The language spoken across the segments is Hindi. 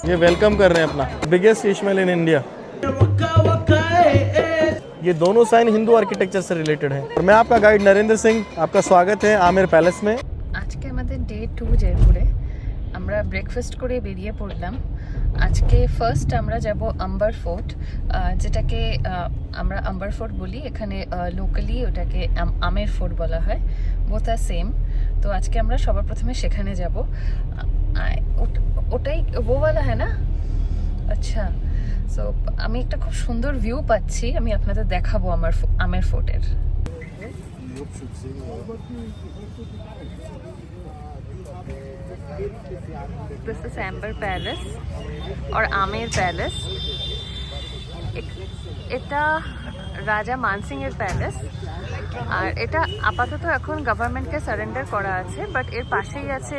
ये वेलकम कर रहे हैं अपना biggest fish mill in India. ये दोनों साइन हिंदू आर्किटेक्चर से रिलेटेड है। और मैं आपका गाइड नरेंद्र सिंह, आपका स्वागत है आमिर पैलेस में। আজকে আমাদের ডে 2 জয়পুরে আমরা ব্রেকফাস্ট করে বেরিয়ে পড়লাম। আজকে ফার্স্ট আমরা যাব আম্বার ফোর্ট, যেটাকে আমরা আম্বার ফোর্ট বলি, এখানে লোকালি ওটাকে আমের ফোর্ট বলা হয়, বোথ আর সেম। তো আজকে আমরা সবার প্রথমে সেখানে যাব। ওটাই ওওয়ালা হ্যাঁ না? আচ্ছা, সো আমি একটা খুব সুন্দর ভিউ পাচ্ছি, আমি আপনাদের দেখাবো আমার আমের ফোর্টের। This is Amber Palace और आमेर पैलेस। এটা রাজা মানসিং এর প্যালেস, আর এটা আপাতত এখন গভর্নমেন্টকে সারেন্ডার করা আছে, বাট এর পাশেই আছে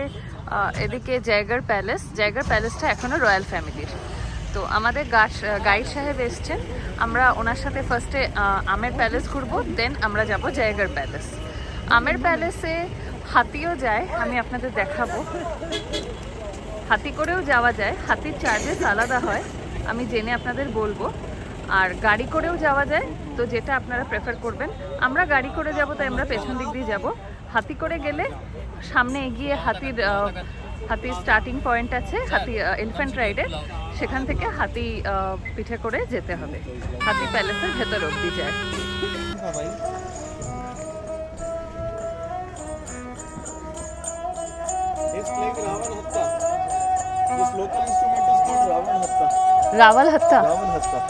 এদিকে জায়গর প্যালেস। জায়গর প্যালেসটা এখনো রয়্যাল ফ্যামিলির। তো আমাদের গাইড সাহেব এসছেন, আমরা ওনার সাথে ফার্স্টে আমের প্যালেস ঘুরবো, দেন আমরা যাব জায়গর প্যালেস। আমের প্যালেসে হাতিও যায়, আমি আপনাদের দেখাবো। হাতি করেও যাওয়া যায়, হাতির চার্জেস আলাদা হয়, আমি জেনে আপনাদের বলবো। আর গাড়ি করেও যাওয়া যায়, তো যেটা আপনারা প্রেফার করবেন। আমরা গাড়ি করে যাব, তাই আমরা পেছন দিক দিয়ে যাব। হাতি করে গেলে সামনে এগিয়ে হাতির স্টার্টিং পয়েন্ট আছে, হাতি এলিফ্যান্ট রাইডের, সেখান থেকে হাতি পিঠে করে যেতে হবে। হাতি প্যালেসের ভেতর অবধি যায়। This local instrument is called Ravan Hatta. Rawal হাত্তা। Ravan Hatta.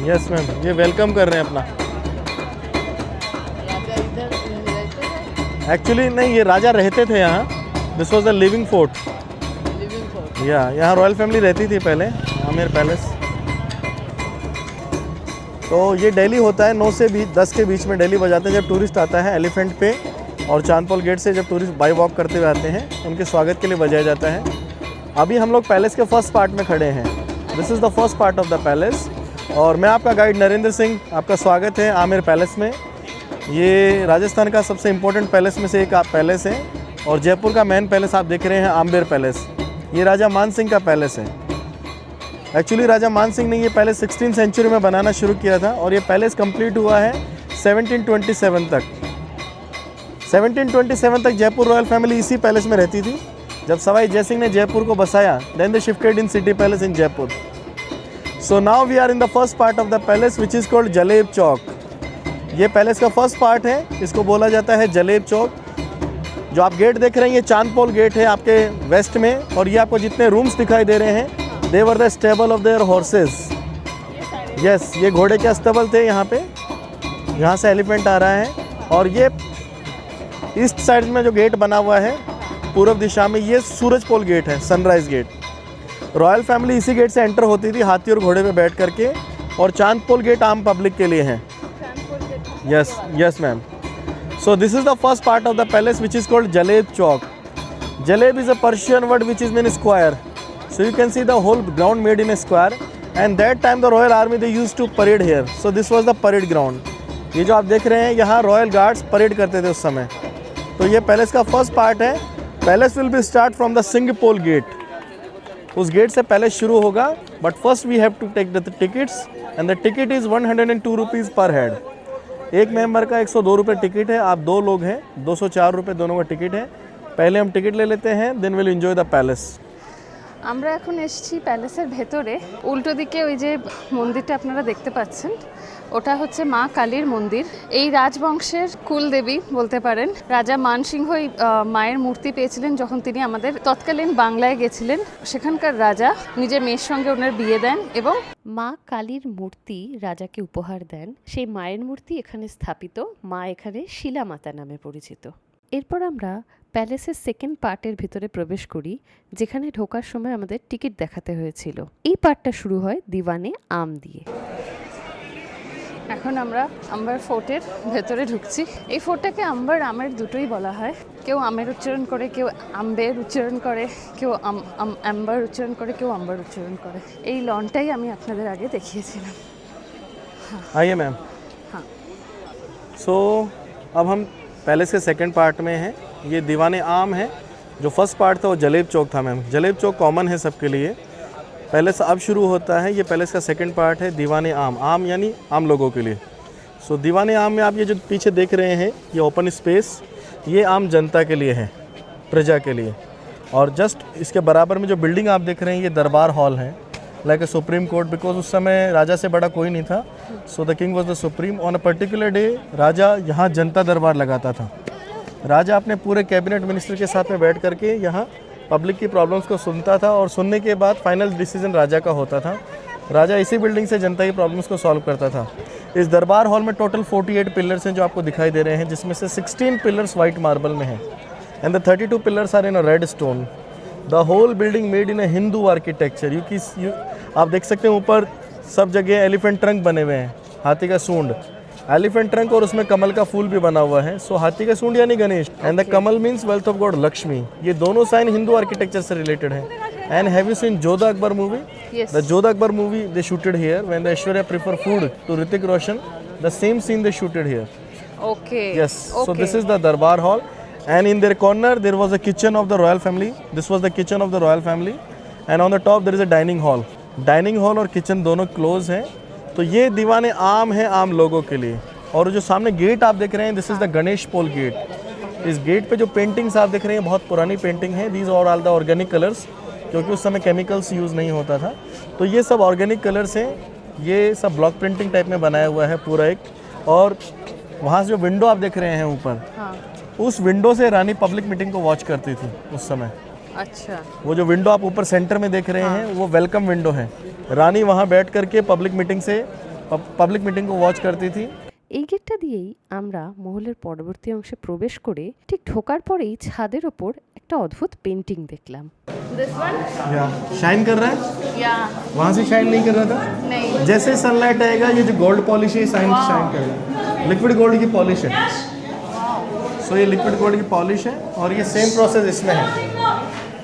यस मैम, ये वेलकम कर रहे हैं अपना। एक्चुअली नहीं, ये राजा रहते थे यहाँ। This was the living fort. यहाँ रॉयल फैमिली रहती थी पहले, आमेर पैलेस। तो ये डेली होता है 9 से 10 के बीच में डेली बजाते हैं, जब टूरिस्ट आता है एलिफेंट पे और चांदपोल गेट से जब टूरिस्ट बाई वॉक करते हुए आते हैं, उनके स्वागत के लिए बजाया जाता है। अभी हम लोग पैलेस के फर्स्ट पार्ट में खड़े हैं। This is the first part of the palace, और मैं आपका गाइड नरेंद्र सिंह, आपका स्वागत है आमिर पैलेस में। ये राजस्थान का सबसे इम्पोर्टेंट पैलेस में से एक पैलेस है, और जयपुर का मेन पैलेस आप देख रहे हैं आम्बेर पैलेस। ये राजा मान सिंह का पैलेस है। एक्चुअली राजा मान सिंह ने ये पैलेस 16वीं सेंचुरी में बनाना शुरू किया था, और ये पैलेस कंप्लीट हुआ है 1727 तक। 1727 तक जयपुर रॉयल फैमिली इसी पैलेस में रहती थी। जब सवाई जयसिंह ने जयपुर को बसाया, then they shifted in city palace in Jaipur. So now we are in the first part of the palace which is called जलेब चौक। ये पैलेस का फर्स्ट पार्ट है, इसको बोला जाता है जलेब चौक। जो आप गेट देख रहे हैं, ये चांदपोल गेट है आपके वेस्ट में, और ये आपको जितने रूम्स दिखाई दे रहे हैं, they were the stable of their horses. Yes, ये घोड़े के अस्तबल थे यहाँ पे, यहाँ से एलिफेंट आ रहा है। और ये ईस्ट साइड में जो गेट बना हुआ है पूर्व दिशा में, ये सूरजपोल गेट है, सनराइज गेट। रॉयल फैमिली इसी गेट से एंटर होती थी हाथी और घोड़े पे बैठ करके, और चांदपोल गेट आम पब्लिक के लिए है। Yes yes ma'am. So this is the first part of the palace which is called Jaleb Chowk. Jaleb is a Persian word which is mean square. So you can see the whole ground made in a square, and that time the royal army they use to parade here. So this was the parade ground. ये जो आप देख रहे हैं, यहाँ रॉयल गार्ड्स परेड करते थे उस समय। तो ये पैलेस का फर्स्ट पार्ट है। Palace will be start from the Singhpol gate. उस गेट से पैलेस शुरू होगा, but first we have to take the tickets, and the ticket is 102 rupees per head. एक मेंबर का 102 रुपये टिकट है। आप 2 लोग हैं, 204 रुपये दोनों का टिकट है। पहले हम टिकट ले लेते हैं, then will enjoy the palace. আমরা এখন এসেছি প্যালেসের ভেতরে। উল্টো দিকে ওই যে মন্দিরটা আপনারা দেখতে পাচ্ছেন, ওটা হচ্ছে মা কালীর মন্দির। এই রাজবংশের কুলদেবী বলতে পারেন। রাজা মানসিংহই মায়ের মূর্তি পেয়েছিলেন যখন তিনি আমাদের তৎকালীন বাংলায় গেছিলেন। সেখানকার রাজা নিজের মেয়ের সঙ্গে ওনার বিয়ে দেন এবং মা কালীর মূর্তি রাজাকে উপহার দেন। সেই মায়ের মূর্তি এখানে স্থাপিত। মা এখানে শিলা মাতা নামে পরিচিত। এরপর আমরা প্যালেসের সেকেন্ড পার্টের ভিতরে প্রবেশ করি, যেখানে ঢোকার সময় আমাদের টিকিট দেখাতে হয়েছিল। এই পার্টটা শুরু হয় দিওয়ানে আম দিয়ে। এখন আমরা আম্বার ফোর্টের ভেতরে ঢুকছি। এই ফোর্টটাকে আম্বার আমের দুটোই বলা হয়। কেউ আমের উচ্চারণ করে, কেউ আম্বের উচ্চারণ করে, কেউ আম্বার উচ্চারণ করে, কেউ আম্বার উচ্চারণ করে। এই লনটাই আমি আপনাদের আগে দেখিয়েছিলাম। आइए मैम। हाँ। सो अब हम पैलेस के सेकंड पार्ट में हैं। ये दीवाने आम है। जो फर्स्ट पार्ट था वो जलेब चौक था मैम। जलेब चौक कॉमन है सबके लिए। पैलेस अब शुरू होता है। ये पैलेस का सेकंड पार्ट है दीवाने आम। आम यानी आम लोगों के लिए। सो दीवाने आम में आप ये जो पीछे देख रहे हैं ये ओपन स्पेस, ये आम जनता के लिए है, प्रजा के लिए। और जस्ट इसके बराबर में जो बिल्डिंग आप देख रहे हैं ये दरबार हॉल है, like a supreme court, because उस समय राजा से बड़ा कोई नहीं था। So the king was the supreme. On a particular day राजा यहाँ जनता दरबार लगाता था। राजा अपने पूरे कैबिनेट मिनिस्टर के साथ में बैठ करके यहाँ पब्लिक की प्रॉब्लम्स को सुनता था और सुनने के बाद फाइनल डिसीजन राजा का होता था। राजा इसी बिल्डिंग से जनता की प्रॉब्लम्स को सॉल्व करता था। इस दरबार हॉल में टोटल 48 पिलर्स हैं जो आपको दिखाई दे रहे हैं, जिसमें से 16 पिलर्स वाइट मार्बल में हैं and the 32 pillars are in a red stone. The whole building made in a Hindu architecture. आप देख सकते हैं ऊपर सब जगह एलिफेंट ट्रंक बने हुए हैं, हाथी का सूंड, एलिफेंट ट्रंक, और उसमें कमल का फूल भी बना हुआ है। सो हाथी का सूंड यानी Ganesh and the kamal means wealth of god Lakshmi. ये दोनों साइन हिंदू आर्किटेक्चर से रिलेटेड है। And have you seen Jodha Akbar movie? Yes. The Jodha Akbar movie they shooted here when the Aishwarya prefer food to Hrithik Roshan. The same scene they shooted here. Okay. Yes. So this is the Darbar Hall, and in their corner there was a kitchen of the royal family. This was the kitchen of the royal family, and on the top there is a dining hall. Dining hall और kitchen दोनों close हैं। तो ये दीवाने आम है आम लोगों के लिए। और जो सामने गेट आप देख रहे हैं, this is the Ganesh Pol gate. इस गेट पे जो पेंटिंग्स आप देख रहे हैं बहुत पुरानी पेंटिंग है। दीज और ऑल द ऑर्गेनिक कलर्स, क्योंकि उस समय केमिकल्स यूज़ नहीं होता था। तो ये सब ऑर्गेनिक कलर्स हैं। ये सब ब्लॉक प्रिंटिंग टाइप में बनाया हुआ है पूरा एक। और वहाँ से जो विंडो आप देख रहे हैं ऊपर, हाँ। उस विंडो से रानी पब्लिक मीटिंग को वॉच करती थी उस समय। अच्छा। वो जो विंडो आप ऊपर सेंटर में देख रहे हैं वो वेलकम विंडो है। रानी वहाँ बैठ करके पब्लिक मीटिंग को वॉच करती थी। এই গেটটা দিয়েই আমরা মহলের পরবর্তী অংশে প্রবেশ করে ঠিক ঢোকার পরেই ছাদের ওপর একটা অদ্ভুত পেন্টিং দেখলাম। This one? या शाइन कर रहा है, Yeah. वहाँ से शाइन नहीं कर रहा था। नहीं। जैसे सनलाइट आएगा ये जो गोल्ड पॉलिश है शाइन करेगा। लिक्विड गोल्ड की पॉलिश है। सो ये लिक्विड गोल्ड की पॉलिश है और ये सेम प्रोसेस इसमें है।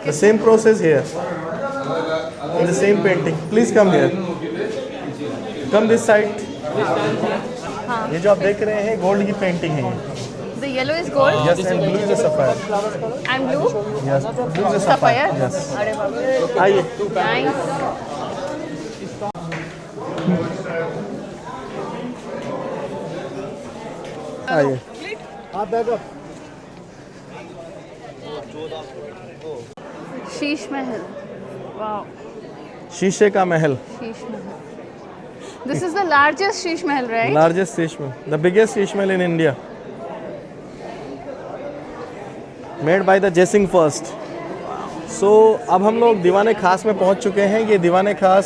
The same process here in the same painting. Please come here, come this side. ये जो आप देख रहे हैं गोल्ड की पेंटिंग है। The yellow is gold yes and blue is sapphire. and blue? Yes blue is Sapphire? Sapphire. Yes अरे बाप रे। आइए Nice. आइए। शीश महल। Wow. शीशे का महल, Sheesh Mahal. This is the largest Sheesh Mahal, right? Largest Sheesh Mahal, the biggest Sheesh Mahal in India, made by the Jai Singh first. सो अब हम लोग दीवाने खास में पहुंच चुके हैं। ये दीवाने खास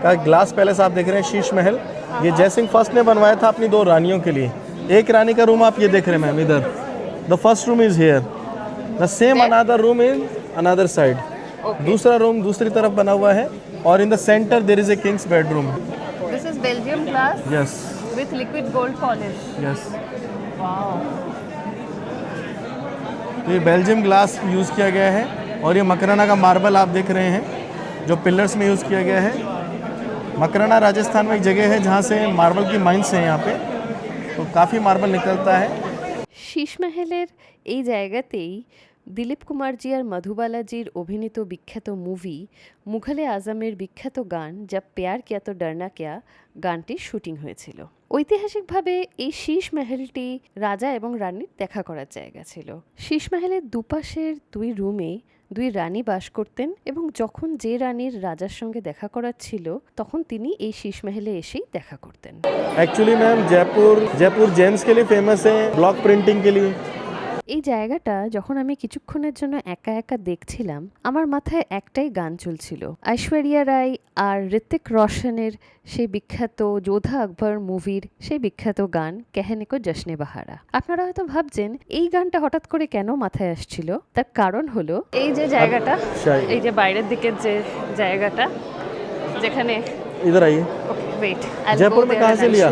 का ग्लास पैलेस आप देख रहे हैं, शीश महल। ये जयसिंह फर्स्ट ने बनवाया था अपनी 2 रानियों के लिए। एक रानी का रूम आप ये देख रहे हैं मैम, इधर the first room is here, the same another room in another side. दूसरा रूम दूसरी तरफ बना हुआ है और in the centre there is a king's bedroom. This is Belgium glass yes with liquid gold polish. Yes. Wow. तो ये बेल्जियम ग्लास यूज़ किया गया है और ये मकराना का मार्बल आप देख रहे हैं जो पिलर्स में यूज़ किया गया है। मकराना राजस्थान में एक जगह है जहाँ से मार्बल की माइंस हैं यहाँ पे, तो काफ़ी मार्बल निकलता है। শীষ মহলের এই জায়গাতেই দিলীপ কুমারজি আর মধুবালাজির অভিনীত বিখ্যাত মুভি মুঘলে আজমের বিখ্যাত গান যা প্যার কিয়া তো ডরনা কিয়া গানটির শুটিং হয়েছিল। ঐতিহাসিকভাবে এই শীষ মহলটি রাজা এবং রানীর দেখা করার জায়গা ছিল। শীষ মহলের দুপাশের 2 রুমে 2 রানী বাস করতেন এবং যখন যে রানীর রাজার সঙ্গে দেখা করার ছিল তখন তিনি এই শীষ মহলে এসেই দেখা করতেন। एक्चुअली मैम जयपुर जेम्स के लिए फेमस है, ब्लॉक प्रिंटिंग के लिए। এই জায়গাটা যখন আমি কিছুক্ষণের জন্য একা একা দেখছিলাম, আমার মাথায় একটাই গান চলছিল, ঐশ্বরিয়া রায় আর ঋত্বিক রোশনের সেই বিখ্যাত যোধা আকবর মুভির সেই বিখ্যাত গান কেহনে কো জশ্নে বাহারা। আপনারা হয়তো ভাবছেন এই গানটা হঠাৎ করে কেন মাথায় আসছিল। তার কারণ হলো এই যে জায়গাটা, এই যে বাইরের দিকের যে জায়গাটা যেখানে इधर आइए। ओके वेट, जयपुर में कहाँ से लिया?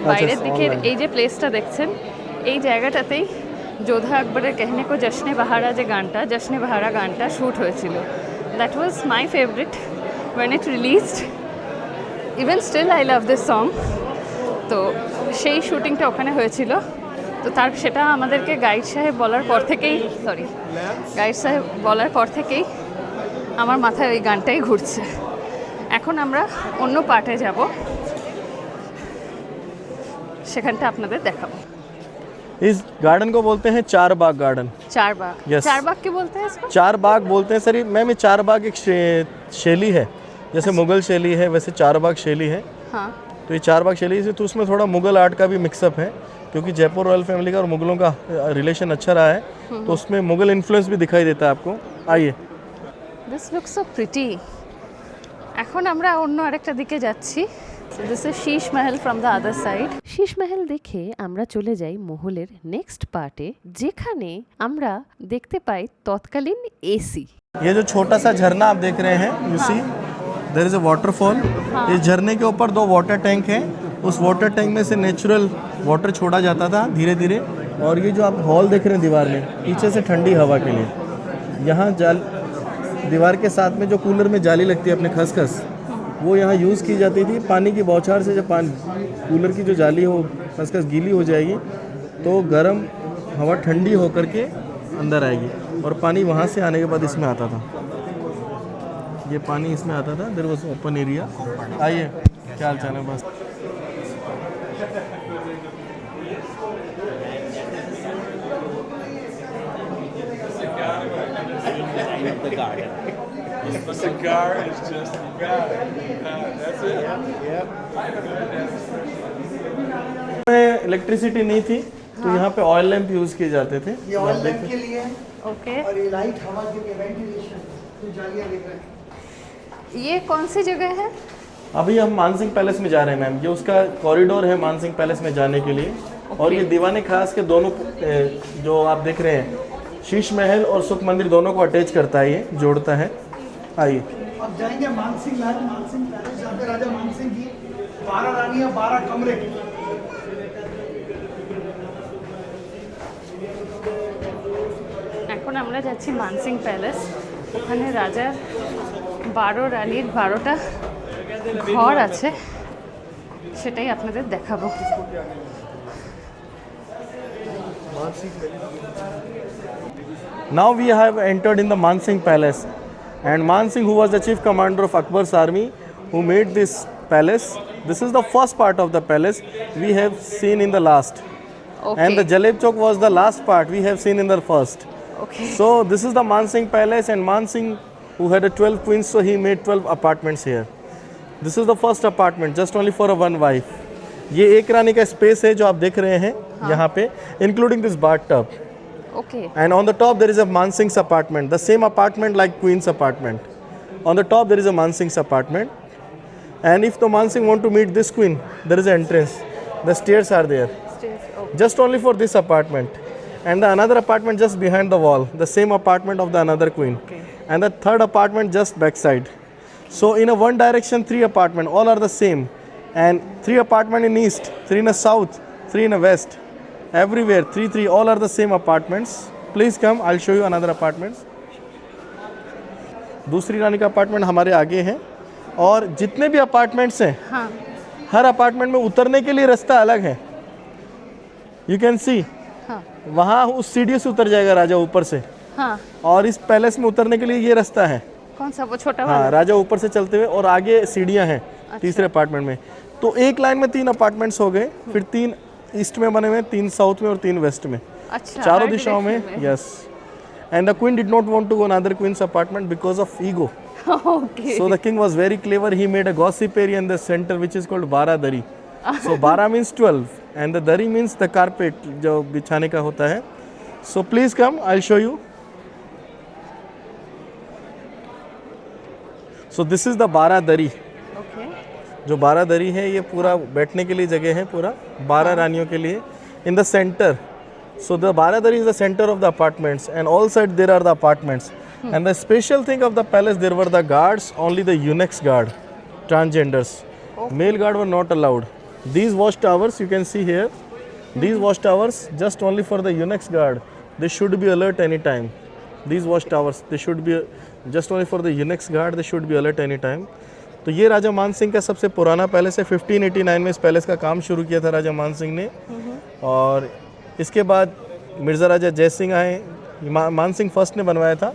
বাইরের দিকের এই যে প্লেসটা দেখছেন, এই জায়গাটাতেই যোধা আকবরের কেহনে কো জশ্নে বাহারা যে গানটা, জশ্নে বাহারা গানটা শ্যুট হয়েছিল। That was my favourite when it released, even still I love this song. তো সেই শ্যুটিংটা ওখানে হয়েছিল। তো সেটা আমাদেরকে গাইড সাহেব বলার পর থেকেই আমার মাথায় ওই গানটাই ঘুরছে। এখন আমরা অন্য পার্টে যাব, সেখানটা আপনাদের দেখাবো। इस गार्डन को बोलते हैं चार बाग गार्डन। चार बाग, Yes. चार बाग क्यों बोलते हैं इसको? चार बाग बोलते हैं सर, मैम ये चार बाग एक शैली है, जैसे मुगल शैली है वैसे चार बाग शैली है। हाँ, तो ये चार बाग शैली से, तो उसमें थोड़ा मुगल आर्ट का भी मिक्सअप है, क्योंकि जयपुर रॉयल फैमिली का और मुगलों का रिलेशन अच्छा रहा है, तो उसमें मुगल इन्फ्लुएंस भी दिखाई देता है आपको। आइए। This looks so pretty. এখন আমরা অন্য আরেকটা দিকে যাচ্ছি। This is shish Mahal from the other side. Shish মহল দেখে আমরা চলে যাই মহলের নেক্সট পার্টে, যেখানে আমরা দেখতে পাই তৎকালীন এসি। ये जो छोटा सा झरना आप देख रहे हैं, you see there is a waterfall. इस झरने के ऊपर 2 वाटर टैंक हैं, उस वाटर टैंक में से नेचुरल वाटर छोड़ा जाता था धीरे धीरे। और ये जो आप हॉल देख रहे हैं दीवार में, पीछे से ठंडी हवा के लिए, यहाँ दीवार के साथ में जो कूलर में जाली लगती है अपने खसखस, वो यहाँ यूज़ की जाती थी। पानी की बौछार से जब कूलर की जो जाली हो खसखस गीली हो जाएगी, तो गर्म हवा ठंडी होकर के अंदर आएगी, और पानी वहाँ से आने के बाद इसमें आता था। ये पानी इसमें आता था, देयर वाज ओपन एरिया। आइए, क्या हाल चाल है? बस the garden. The cigar is just the garden. That's it. में इलेक्ट्रिसिटी नहीं थी, तो यहाँ पे ऑयल लैंप यूज़ किए जाते थे। ये ऑयल लैंप के लिए है ओके, और ये लाइट हवा के लिए वेंटिलेशन, तो जालियां देख रहे हैं। ये कौन सी जगह है? अभी हम मानसिंह पैलेस में जा रहे हैं मैम, ये उसका कॉरिडोर है मानसिंह पैलेस में जाने के लिए। और ये दीवाने खास के दोनों जो आप देख रहे हैं, शीश महल और सुख मंदिर दोनों को अटैच करता है, ये जोड़ता है। आइए अब जाएंगे मानसिंह महल, मानसिंह पैलेस, जहाँ पे राजा मानसिंह की 12 रानियां 12 कमरे। এখন আমরা যাচ্ছি মানসিং প্যালেস। ওখানে রাজার 12 রানীর 12টা ঘর আছে, সেটাই আপনাদের দেখাবো। Now we have entered in the Mansingh Palace, and Mansingh, who was the chief commander of Akbar's army, who made this palace. This is the first part of the palace we have seen in the last, and the Jaleb Chowk was the last part we have seen in the first. Okay. So this is the Mansingh Palace, and Mansingh, who had a 12 queens, so he made 12 apartments here. This is the first apartment, just only for a one wife. ये एक रानी का स्पेस है जो आप देख रहे हैं यहाँ पे, including this bathtub. Okay. And on the top there is a Mansingh's apartment, the same apartment like Queen's apartment. On the top there is a Mansingh's apartment, and if the Mansingh want to meet this queen, there is an entrance. The stairs are there, just only for this apartment. And the another apartment just behind the wall, the same apartment of the another queen. Okay. And the third apartment just backside. So in a one direction 3 apartment, all are the same, and 3 apartment in east, 3 in the south, 3 in the west. Everywhere 3 all are the same apartments. Please come, I'll show you another apartments. दूसरी रानी का अपार्टमेंट हमारे आगे है, और जितने भी अपार्टमेंट्स हैं, हाँ, हर अपार्टमेंट में उतरने के लिए रास्ता अलग है। यू कैन सी, हाँ, वहाँ उस सीढ़ी से उतर जाएगा राजा ऊपर से, हाँ। और इस पैलेस में उतरने के लिए ये रास्ता है। कौन सा, वो छोटा हाँ, वाला? राजा ऊपर से चलते हुए, और आगे सीढ़ियाँ हैं तीसरे अपार्टमेंट में। तो एक लाइन में 3 अपार्टमेंट्स हो गए, फिर 3 ईस्ट में बने हुए, 3 साउथ में और 3 वेस्ट में, अच्छा, चारों हर दिशाओं में। direction yes, and the queen did not want to go another queen's apartment because of ego. Okay. So the king was very clever. He made a gossip area in the center which is called Baradari. So Bara means 12. And the दरी मीन्स द कारपेट जो बिछाने का होता है. So please come, I will show you. So this is the बारह दरी. ओके. जो बारह दरी है ये पूरा बैठने के लिए जगह है, पूरा 12 रानियों के लिए. इन the centre, so the baradari is the center of the apartments, and all side there are the apartments. And the special thing of the palace, there were the guards, only the eunuchs guard, transgenders. Male guard were not allowed. These watchtowers you can see here, these watchtowers just only for the eunuchs guard. They should be alert anytime. These watchtowers, they should be just only for the eunuchs guard, they should be alert anytime. तो ये राजा मान सिंह का सबसे पुराना पैलेस है. 1589 में इस पैलेस का काम शुरू किया था राजा मान सिंह ने. और इसके बाद मिर्ज़ा राजा जय सिंह आए. मान सिंह फर्स्ट ने बनवाया था,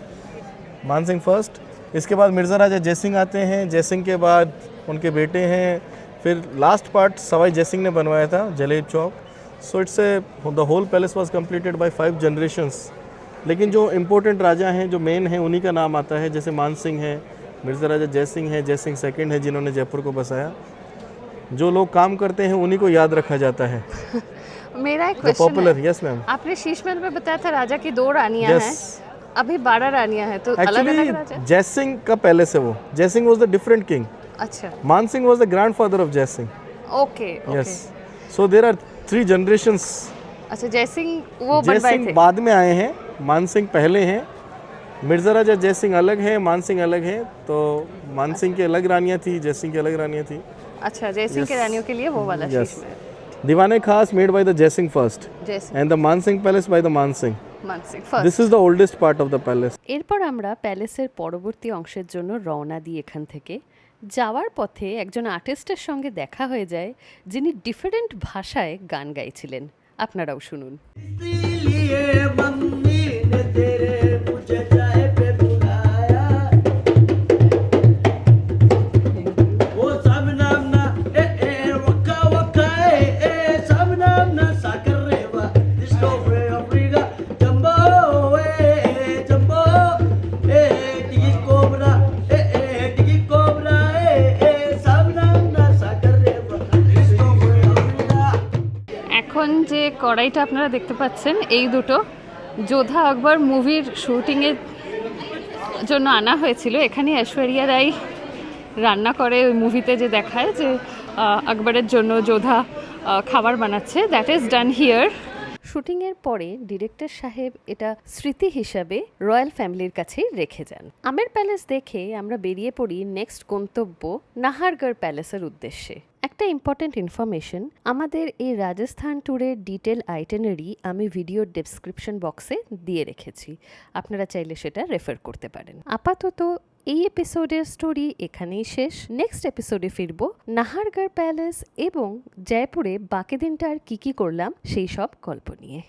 मान सिंह फर्स्ट. इसके बाद मिर्ज़ा राजा जय सिंह आते हैं. जय सिंह के बाद उनके बेटे हैं. फिर लास्ट पार्ट सवाई जय सिंह ने बनवाया था, Jaleb Chowk. So it's the whole palace was completed by 5 generations. लेकिन जो इम्पोर्टेंट राजा हैं, जो मेन हैं, उन्हीं का नाम आता है. जैसे मान सिंह है, मिर्ज़ा राजा जय सिंह है, जय सिंह सेकंड है, जिन्होंने जयपुर को बसाया. जो लोग काम करते हैं उन्हीं को याद रखा जाता है. मेरा एक द क्वेश्चन पॉपुलर. है. Yes ma'am. आपने शीश महल में बताया था राजा की 2 रानियां Yes. हैं, अभी 12 रानियां हैं, तो अलग अलग राजा. एक्चुअली जय सिंह का पैलेस है वो. Jai Singh was the different king. अच्छा. Man Singh was the grandfather of Jai Singh. Okay. Yes. So there are 3 generations. अच्छा, जय सिंह वो जय बनवाए सिंह थे. बाद में आए हैं, मान सिंह पहले हैं. मिर्ज़ा राजा जय सिंह अलग है, मान सिंह अलग है. तो मान सिंह की अलग रानियां थी, जय सिंह की अलग रानियां थी. अच्छा, जय सिंह के रानियों के लिए वो वाला Yes. शीश महल. दीवाने खास मेड बाय द जय सिंह फर्स्ट जय सिंह, एंड द मान सिंह पैलेस बाय द मान सिंह. मान Singh first. This is the oldest part of the palace. এরপর আমরা প্যালেসের পরবর্তী অংশের জন্য রওনা দিই এখান থেকে। যাওয়ার পথে একজন আর্টিস্টের সঙ্গে দেখা হয়ে যায়, যিনি ডিফারেন্ট ভাষায় গান গাইছিলেন। আপনারাও শুনুন। इसीलिए मम्मी ने तेरे मुझे चाय पे बुलाया वो सब नाम ना ए वक्का वक्का ए सब नाम ना साकर रेवा डिस्को फ्रे अफ्रीका जंबो जंबो टिकी कोबरा टिकी कोबरा सब नाम ना साकर रेवा डिस्को फ्रे अफ्रीका. এখন যে কড়াইটা আপনারা দেখতে পাচ্ছেন, এই দুটো যোধা আকবর মুভির শুটিংয়ের জন্য আনা হয়েছিল. এখানে ঐশ্বরিয়া রাই রান্না করে, ওই মুভিতে যে দেখায় যে আকবরের জন্য যোধা খাবার বানাচ্ছে, দ্যাট ইজ ডান হিয়ার. শুটিংয়ের পরে ডিরেক্টর সাহেব এটা স্মৃতি হিসাবে রয়্যাল ফ্যামিলির কাছেই রেখে যান। আমের প্যালেস দেখে আমরা বেরিয়ে পড়ি নেক্সট গন্তব্য নাহারগড় প্যালেসের উদ্দেশ্যে। একটা ইম্পর্ট্যান্ট ইনফরমেশন, আমাদের এই রাজস্থান ট্যুরের ডিটেল আইটেনারি আমি ভিডিওর ডেসক্রিপশন বক্সে দিয়ে রেখেছি, আপনারা চাইলে সেটা রেফার করতে পারেন। আপাতত এই এপিসোডের স্টোরি এখানেই শেষ। নেক্সট এপিসোডে ফিরব নাহারগড় প্যালেস এবং জয়পুরে বাকি দিনটা আর কী কী করলাম সেই সব গল্প নিয়ে।